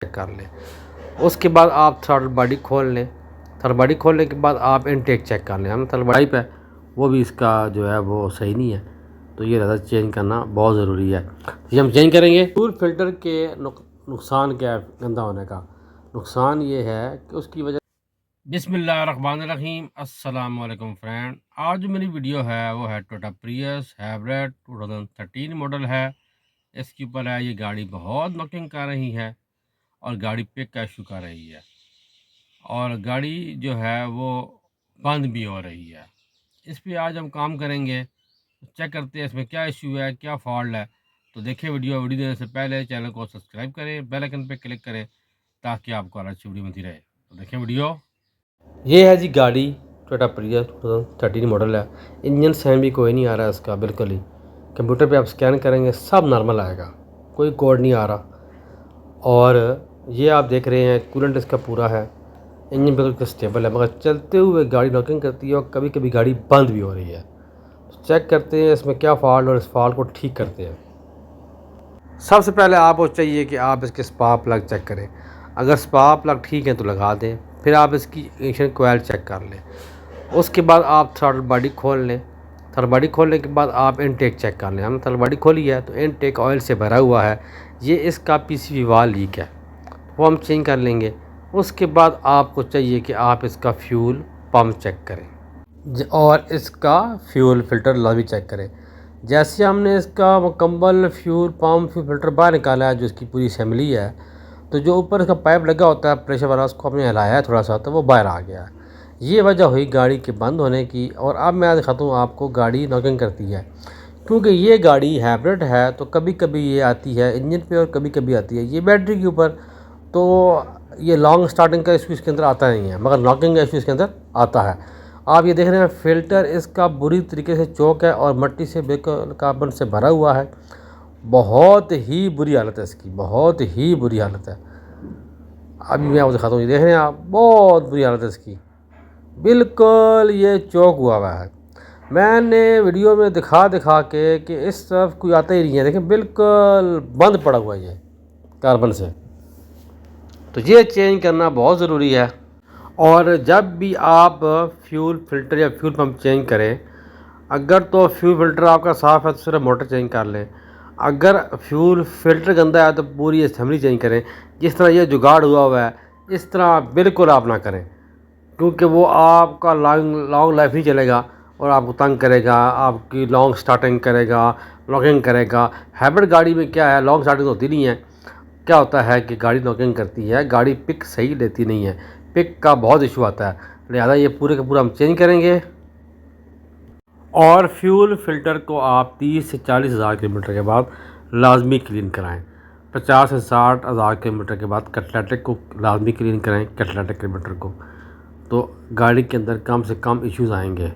Check कर लें। उसके बाद आप थ्रॉटल बॉडी खोल लें। थ्रॉटल बॉडी खोलने के बाद आप इनटेक चेक कर लें। हम थ्रॉटल बॉडी पे वो भी इसका जो है वो सही नहीं है, तो ये रज़ा चेंज करना बहुत ज़रूरी है। ये हम चेंज करेंगे। फ्यूल फिल्टर के नुकसान क्या है गंदा होने का? नुकसान ये है कि उसकी वजह। बिस्मिल्लाहिर्रहमानिर्रहीम, अस्सलाम वालेकुम फ्रेंड। आज जो मेरी वीडियो है वो है टोयोटा प्रियस हाइब्रिड 2013 मॉडल है। इसके ऊपर है ये गाड़ी बहुत नॉकिंग कर रही है और गाड़ी पिक का इशू कर रही है और गाड़ी जो है वो बंद भी हो रही है। इस पे आज हम काम करेंगे, चेक करते हैं इसमें क्या इशू है, क्या फॉल्ट है। तो देखिए वीडियो देने से पहले चैनल को सब्सक्राइब करें, बेल आइकन पे क्लिक करें ताकि आपको हर अच्छी वीडियो मिलती रहे। तो देखें वीडियो। ये है जी गाड़ी, टोयोटा प्रियस 2013 मॉडल है। इंजन साइन भी कोई नहीं आ रहा है इसका, बिल्कुल ही। कंप्यूटर पे आप स्कैन करेंगे सब नॉर्मल आएगा, कोई कोड नहीं आ रहा। और ये आप देख रहे हैं कूलेंट इसका पूरा है, इंजन बिल्कुल स्टेबल है, मगर चलते हुए गाड़ी नॉकिंग करती है और कभी कभी गाड़ी बंद भी हो रही है। तो चेक करते हैं इसमें क्या फॉल्ट और इस फॉल्ट को ठीक करते हैं। सबसे पहले आपको चाहिए कि आप इसके स्पार्क प्लग चेक करें। अगर स्पार्क प्लग ठीक है तो लगा दें। फिर आप इसकी इंजन कोयल चेक कर लें। उसके बाद आप थ्रॉटल बॉडी खोल लें। थ्रॉटल बॉडी खोलने के बाद आप इनटेक चेक कर लें। हमने थ्रॉटल बॉडी खोली है तो इनटेक ऑयल से भरा हुआ है, ये इसका पीसीबी वाल्व लीक है, वो हम चेंज कर लेंगे। उसके बाद आपको चाहिए कि आप इसका फ्यूल पम्प चेक करें और इसका फ्यूल फिल्टर भी चेक करें। जैसे हमने इसका मुकम्मल फ्यूल पम्प फ्यूल फिल्टर बाहर निकाला है, जो इसकी पूरी असेंबली है, तो जो ऊपर इसका पाइप लगा होता है प्रेशर वाला, उसको हमने हिलाया है थोड़ा सा, तो वो बाहर आ गया है। ये वजह हुई गाड़ी के बंद होने की। और अब मैं दिखाता हूँ आपको गाड़ी नॉकिंग करती है, क्योंकि ये गाड़ी हाइब्रिड है तो कभी कभी ये आती है इंजन पे और कभी कभी आती है ये बैटरी के ऊपर। तो ये लॉन्ग स्टार्टिंग का इशू इसके अंदर आता नहीं है, मगर नॉकिंग का इशू इसके अंदर आता है। आप ये देख रहे हैं फ़िल्टर इसका बुरी तरीके से चौक है और मिट्टी से बिल्कुल कार्बन से भरा हुआ है। बहुत ही बुरी हालत है इसकी, बहुत ही बुरी हालत है। अभी मैं आपको दिखाता हूँ, ये देख रहे हैं आप, बहुत बुरी हालत है इसकी, बिल्कुल ये चौक हुआ है। मैंने वीडियो में दिखा दिखा के कि इस तरफ कोई आता ही नहीं है, देखें बिल्कुल बंद पड़ा हुआ है ये कार्बन से। तो ये चेंज करना बहुत ज़रूरी है। और जब भी आप फ्यूल फिल्टर या फ्यूल पंप चेंज करें, अगर तो फ्यूल फिल्टर आपका साफ़ है तो सिर्फ मोटर चेंज कर लें। अगर फ्यूल फिल्टर गंदा है तो पूरी असेंबली चेंज करें। जिस तरह ये जुगाड़ हुआ है इस तरह बिल्कुल आप ना करें, क्योंकि वो आपका लॉन्ग लाइफ नहीं चलेगा और आपको तंग करेगा, आपकी लॉन्ग स्टार्टिंग करेगा, लॉकिंग करेगा। हाइब्रिड गाड़ी में क्या है, लॉन्ग स्टार्टिंग होती नहीं है। क्या होता है कि गाड़ी नॉकिंग करती है, गाड़ी पिक सही लेती नहीं है, पिक का बहुत इशू आता है। लिहाजा ये पूरे का पूरा हम चेंज करेंगे। और फ्यूल फ़िल्टर को आप 30 से 40 हज़ार किलोमीटर के बाद लाजमी क्लीन कराएं। 50 से 60 हज़ार किलोमीटर के बाद कैटालिटिक को लाजमी क्लीन कराएं, कैटालिटिक किलोमीटर को। तो गाड़ी के अंदर कम से कम इश्यूज़ आएंगे।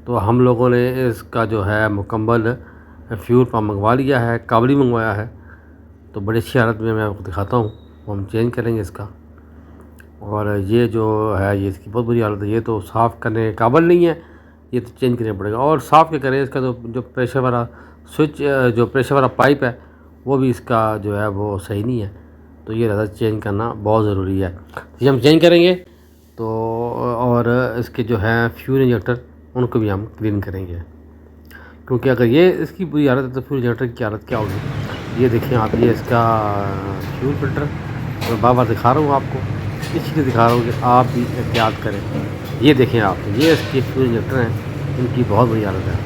तो हम लोगों ने इसका जो है मुकम्मल फ्यूल पम्प मंगवा लिया है, काबली मंगवाया है, तो बड़ी अच्छी हालत में मैं आपको दिखाता हूँ। वो हम चेंज करेंगे इसका। और ये जो है ये इसकी बहुत बुरी हालत है, ये तो साफ़ करने के काबिल नहीं है, ये तो चेंज करना पड़ेगा। और साफ़ क्या करें, इसका तो जो प्रेशर वाला स्विच, जो प्रेशर वाला पाइप है वो भी इसका जो है वो सही नहीं है, तो ये रज़ा चेंज करना बहुत ज़रूरी है। ये हम चेंज करेंगे। तो और इसके जो है फ्यूल इंजेक्टर उनको भी हम क्लीन करेंगे, क्योंकि अगर ये इसकी बुरी हालत है तो फ्यूल इंजेक्टर की हालत क्या होगी। ये देखें आप, ये इसका फ्यूल फिल्टर मैं बार बार दिखा रहा हूँ आपको, इसलिए दिखा रहा हूँ कि आप भी एहतियात करें। ये देखें आप, ये इसके फ्यूल इंजेक्टर हैं, इनकी बहुत बुरी हालत है।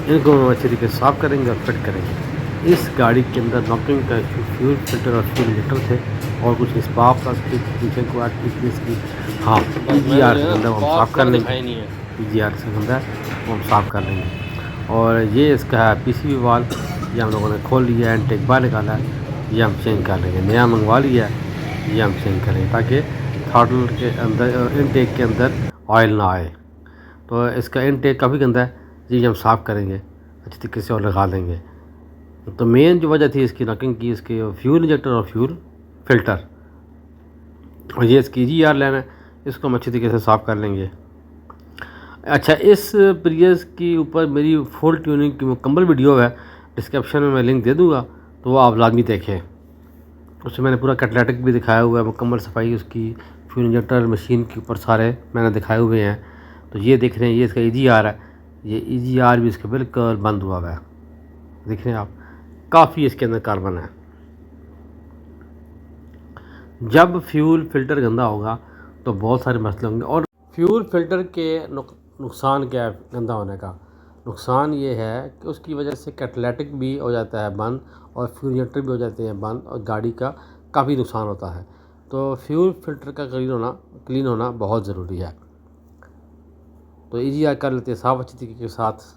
इनको हम अच्छे तरीके से साफ़ करेंगे और फिट करेंगे। इस गाड़ी के अंदर नॉकिंग का फ्यूल फिल्टर और फ्यूल इंजेक्टर थे और कुछ स्पार्क का इसकी हाँ PGR से गंदा हम साफ़ कर लेंगे। PGR से गंदा वो हम साफ़ कर लेंगे। और ये इसका है PCB वाल्व, ये हम लोगों ने खोल लिया है, इनटेक बाहर निकाला है, ये हम चेंज कर लेंगे। नया मंगवा लिया है, ये हम चेंज करेंगे ताकि थ्रॉटल के अंदर इनटेक के अंदर ऑयल ना आए। तो इसका इनटेक काफ़ी गंदा है, ये हम साफ़ करेंगे अच्छी तरीके से और लगा देंगे। तो मेन जो वजह थी इसकी नॉकिंग की, इसके फ्यूल इंजेक्टर और फ्यूल फ़िल्टर, और ये इसकी GR लाइन है, इसको हम अच्छी तरीके से साफ़ कर लेंगे। अच्छा, इस प्रियस के ऊपर मेरी फुल ट्यूनिंग की मुकम्मल वीडियो है, डिस्क्रिप्शन में मैं लिंक दे दूँगा, तो वो आप लाजमी देखें। उसमें मैंने पूरा कैटलिटिक भी दिखाया हुआ है, मुकम्मल सफाई उसकी फ्यूल इंजेक्टर मशीन के ऊपर सारे मैंने दिखाए हुए हैं। तो ये देख रहे हैं, ये इसका EGR है, ये EGR भी इसका बिल्कुल बंद हुआ है, देख रहे हैं आप, काफ़ी इसके अंदर कार्बन है। जब फ्यूल फ़िल्टर गंदा होगा तो बहुत सारे मसले होंगे। और फ्यूल फ़िल्टर के नुकसान क्या है गंदा होने का? नुकसान ये है कि उसकी वजह से कैटलिटिक भी हो जाता है बंद, और फ्यूल इंजेक्टर भी हो जाते हैं बंद, और गाड़ी का काफ़ी नुकसान होता है। तो फ्यूल फ़िल्टर का क्लीन होना बहुत ज़रूरी है। तो EGR कर लेते हैं साफ़ अच्छी तरीके के साथ।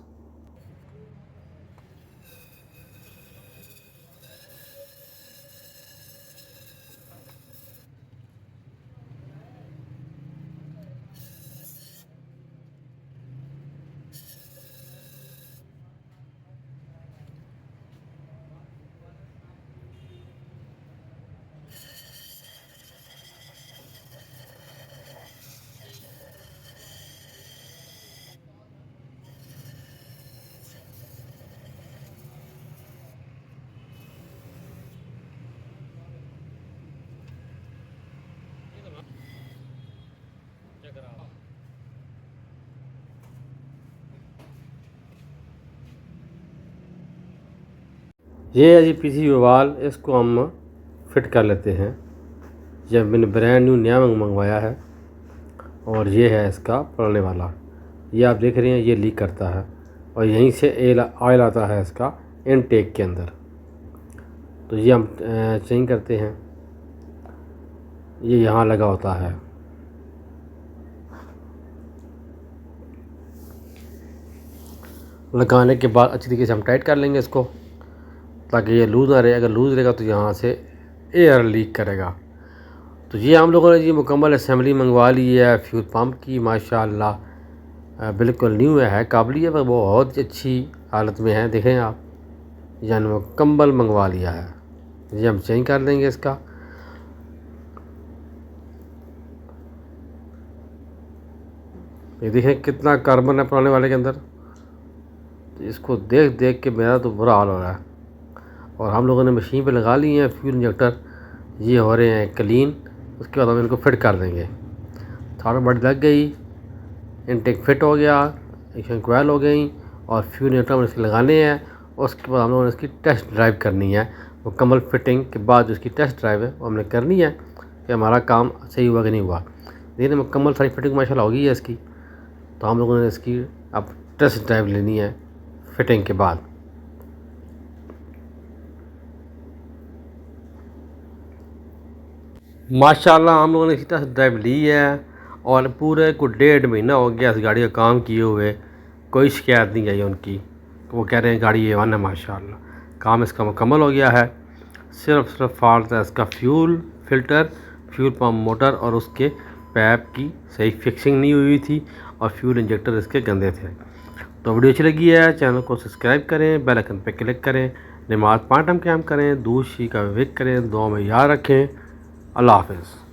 ये है जी PCB वाल, इसको हम फिट कर लेते हैं। ये मैंने ब्रांड न्यू नया मंगवाया है, और ये है इसका पुराने वाला। ये आप देख रहे हैं, ये लीक करता है, और यहीं से ऑयल आता है इसका इनटेक के अंदर। तो ये हम चेंज करते हैं, ये यहाँ लगा होता है। लगाने के बाद अच्छी तरीके से हम टाइट कर लेंगे इसको, ताकि ये लूज़ ना रहे। अगर लूज़ रहेगा तो यहाँ से एयर लीक करेगा। तो ये हम लोगों ने जी मुकम्मल असेंबली मंगवा ली है फ्यूल पंप की, माशाल्लाह बिल्कुल न्यू है, काबिलियत पर बहुत अच्छी हालत में है। देखें आप, यानी मुकम्मल मंगवा लिया है। ये हम चेंज कर देंगे इसका। ये देखें कितना कार्बन है पुराने वाले के अंदर। तो इसको देख देख के मेरा तो बुरा हाल हो रहा है। और हम लोगों ने मशीन पे लगा ली है फ्यूल इंजेक्टर, ये हो रहे हैं क्लीन। उसके बाद हम इनको फिट कर देंगे। थ्रॉटल बॉडी लग गई, इनटेक फिट हो गया, एक्शन कोयल हो गई, और फ्यूल इंजेक्टर हम इसके लगाने हैं। उसके बाद हम लोगों ने इसकी टेस्ट ड्राइव करनी है। मुकम्मल फिटिंग के बाद जो इसकी टेस्ट ड्राइव है वो हमने करनी है कि हमारा काम सही हुआ कि नहीं हुआ। लेकिन मुकम्मल सारी फिटिंग माशाल्लाह हो गई है इसकी। तो हम लोगों ने इसकी अब टेस्ट ड्राइव लेनी है फिटिंग के बाद। माशाल्लाह हम लोगों ने इसकी टेस्ट ड्राइव ली है, और पूरे को 1.5 महीना हो गया इस गाड़ी का काम किए हुए, कोई शिकायत नहीं आई उनकी। तो वो कह रहे हैं गाड़ी A1 है माशाल्लाह, काम इसका मुकम्मल हो गया है। सिर्फ फॉल्ट है इसका fuel filter, fuel pump motor, और उसके पैप की सही फिक्सिंग नहीं हुई थी, और फ्यूल इंजेक्टर इसके गंदे थे। तो वीडियो अच्छी लगी है, चैनल को सब्सक्राइब करें, बेल आइकन पर क्लिक करें, नमाज 5 टाइम क़याम करें, दूध शी का विवेक करें, दुआ में याद रखें। अल्लाह हाफ़िज़।